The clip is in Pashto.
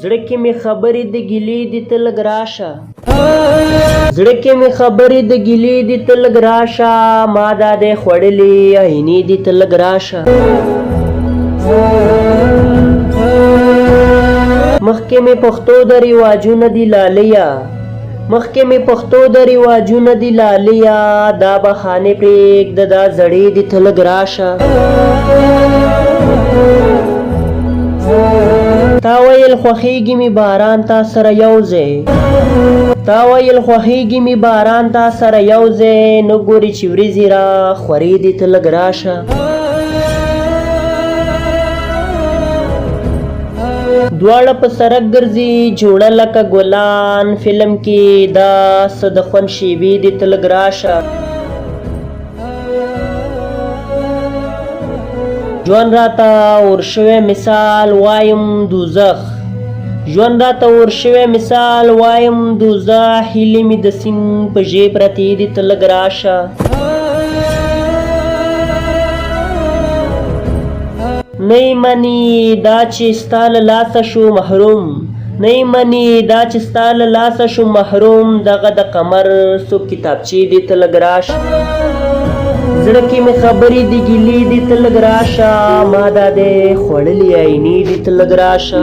زړه کې مې خبرې د ګیلې دي ته لږ راشه زړه کې مې خبرې د ګیلې دي ته لږ راشه ما دا دی خوړلې عینې دي ته لږ راشه مخکې مې پښتو د رواجونه دي لاليه مخکې مې پښتو د رواجونه دي لاليه دا بهانې پرېږده دا زړې دي ته لږ راشه تا ویل خوښېږي مې باران تا سره یو ځای تا ویل خوښېږي مې باران تا سره یو ځای نه ګورې چې ورېځې را خورې دي ته لږ راشه دواړه په سرک ګرځي جوړه لکه ګلان فلم کې دا څه د خوند شیبې دي ته لږ راشه ژوند راته ورشوی مثال وایم دوزخ ژوند راته ورشوی مثال وایم دوزخ هیلې مې د سیند په ژۍ پرتې دي ته لږ راشه نه یې مني دا چې ستا له لاسه شو محروم نه یې مني دا چې ستا له لاسه شو محروم دغه د قمر څو کتابچې دي ته لږ راشه زړه کې مې خبرې د ګیلې دي ته لږ راشه ما دا دی خوړلې عینې دي ته لږ راشه